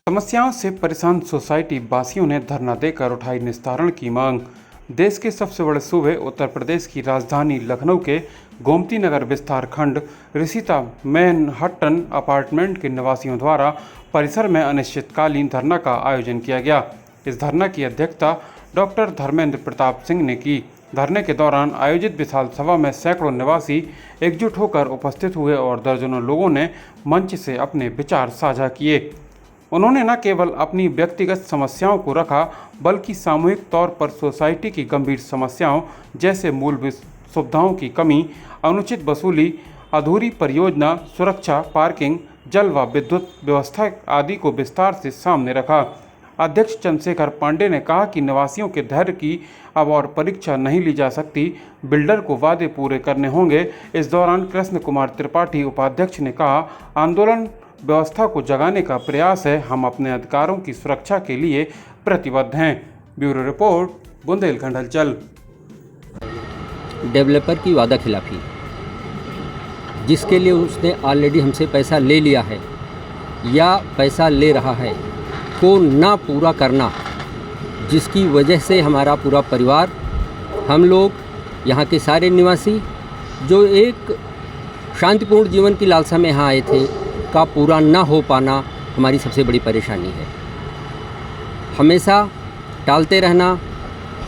समस्याओं से परेशान सोसाइटी वासियों ने धरना देकर उठाई निस्तारण की मांग। देश के सबसे बड़े सूबे उत्तर प्रदेश की राजधानी लखनऊ के गोमती नगर विस्तार खंड रिशिता मैनहट्टन अपार्टमेंट के निवासियों द्वारा परिसर में अनिश्चितकालीन धरना का आयोजन किया गया। इस धरना की अध्यक्षता डॉक्टर धर्मेंद्र प्रताप सिंह ने की। धरने के दौरान आयोजित विशाल सभा में सैकड़ों निवासी एकजुट होकर उपस्थित हुए और दर्जनों लोगों ने मंच से अपने विचार साझा किए। उन्होंने न केवल अपनी व्यक्तिगत समस्याओं को रखा, बल्कि सामूहिक तौर पर सोसाइटी की गंभीर समस्याओं जैसे मूलभूत सुविधाओं की कमी, अनुचित वसूली, अधूरी परियोजना, सुरक्षा, पार्किंग, जल व विद्युत व्यवस्था आदि को विस्तार से सामने रखा। अध्यक्ष चंद्रशेखर पांडे ने कहा कि निवासियों के धैर्य की अब और परीक्षा नहीं ली जा सकती, बिल्डर को वादे पूरे करने होंगे। इस दौरान कृष्ण कुमार त्रिपाठी उपाध्यक्ष ने कहा, आंदोलन व्यवस्था को जगाने का प्रयास है, हम अपने अधिकारों की सुरक्षा के लिए प्रतिबद्ध हैं। ब्यूरो रिपोर्ट, बुंदेलखंड हलचल। डेवलपर की वादा खिलाफी, जिसके लिए उसने ऑलरेडी हमसे पैसा ले लिया है या पैसा ले रहा है, को ना पूरा करना, जिसकी वजह से हमारा पूरा परिवार, हम लोग यहाँ के सारे निवासी जो एक शांतिपूर्ण जीवन की लालसा में यहाँ आए थे, का पूरा ना हो पाना हमारी सबसे बड़ी परेशानी है। हमेशा टालते रहना,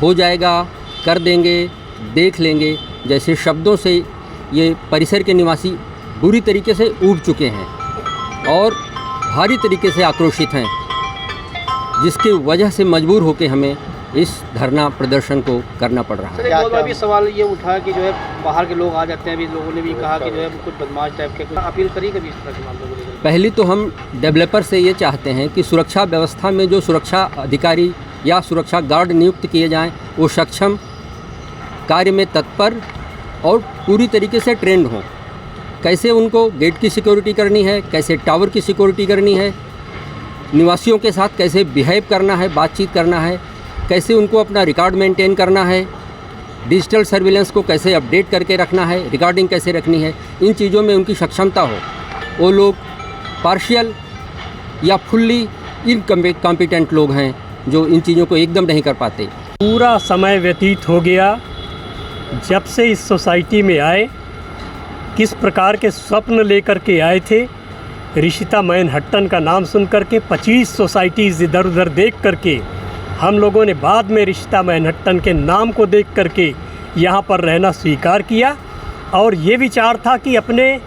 हो जाएगा, कर देंगे, देख लेंगे जैसे शब्दों से ये परिसर के निवासी बुरी तरीके से ऊब चुके हैं और भारी तरीके से आक्रोशित हैं, जिसकी वजह से मजबूर होकर हमें इस धरना प्रदर्शन को करना पड़ रहा है। सर, एक बहुत बड़ा सवाल ये उठा कि जो है बाहर के लोग आ जाते हैं। अभी लोगों ने भी कहा कि जो है कुछ बदमाश टाइप के, कुछ अपील करी कभी इस तरह के मामलों को लेकर? पहली तो हम डेवलपर से ये चाहते हैं कि सुरक्षा व्यवस्था में जो सुरक्षा अधिकारी या सुरक्षा गार्ड नियुक्त किए जाएं, वो सक्षम, कार्य में तत्पर और पूरी तरीके से ट्रेंड हों। कैसे उनको गेट की सिक्योरिटी करनी है, कैसे टावर की सिक्योरिटी करनी है, निवासियों के साथ कैसे बिहेव करना है, बातचीत करना है, कैसे उनको अपना रिकॉर्ड मेंटेन करना है, डिजिटल सर्विलेंस को कैसे अपडेट करके रखना है, रिकॉर्डिंग कैसे रखनी है, इन चीज़ों में उनकी सक्षमता हो। वो लोग पार्शियल या फुल्ली इनकॉम्पिटेंट लोग हैं जो इन चीज़ों को एकदम नहीं कर पाते। पूरा समय व्यतीत हो गया जब से इस सोसाइटी में आए, किस प्रकार के स्वप्न लेकर के आए थे। रिशिता मैनहट्टन का नाम सुन करके 25 सोसाइटीज़ इधर उधर देख करके हम लोगों ने बाद में रिशिता मैनहट्टन के नाम को देख करके यहाँ पर रहना स्वीकार किया और ये विचार था कि अपने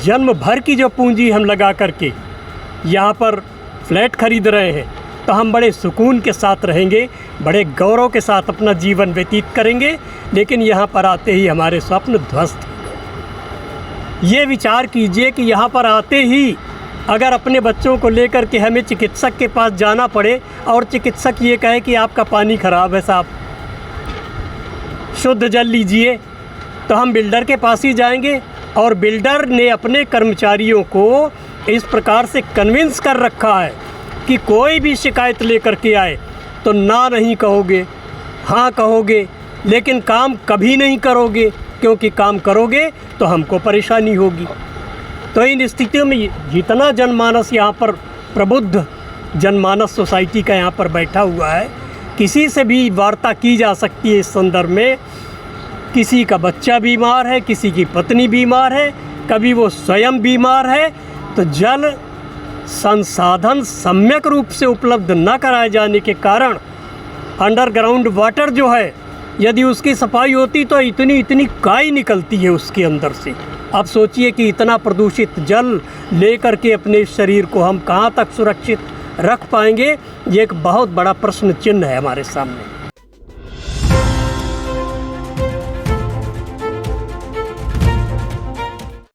जन्म भर की जो पूंजी हम लगा करके यहाँ पर फ्लैट खरीद रहे हैं, तो हम बड़े सुकून के साथ रहेंगे, बड़े गौरव के साथ अपना जीवन व्यतीत करेंगे। लेकिन यहाँ पर आते ही हमारे स्वप्न ध्वस्त। ये विचार कीजिए कि यहाँ पर आते ही अगर अपने बच्चों को लेकर के हमें चिकित्सक के पास जाना पड़े और चिकित्सक ये कहे कि आपका पानी ख़राब है साहब, शुद्ध जल लीजिए, तो हम बिल्डर के पास ही जाएंगे। और बिल्डर ने अपने कर्मचारियों को इस प्रकार से कन्विंस कर रखा है कि कोई भी शिकायत लेकर के आए तो ना नहीं कहोगे, हाँ कहोगे, लेकिन काम कभी नहीं करोगे, क्योंकि काम करोगे तो हमको परेशानी होगी। तो इन स्थितियों में जितना जनमानस यहाँ पर प्रबुद्ध जनमानस सोसाइटी का यहाँ पर बैठा हुआ है, किसी से भी वार्ता की जा सकती है। इस संदर्भ में किसी का बच्चा बीमार है, किसी की पत्नी बीमार है, कभी वो स्वयं बीमार है, तो जल संसाधन सम्यक रूप से उपलब्ध न कराए जाने के कारण अंडरग्राउंड वाटर जो है, यदि उसकी सफाई होती तो इतनी काई निकलती है उसके अंदर से। अब सोचिए कि इतना प्रदूषित जल लेकर के अपने शरीर को हम कहाँ तक सुरक्षित रख पाएंगे। ये एक बहुत बड़ा प्रश्न चिन्ह है हमारे सामने।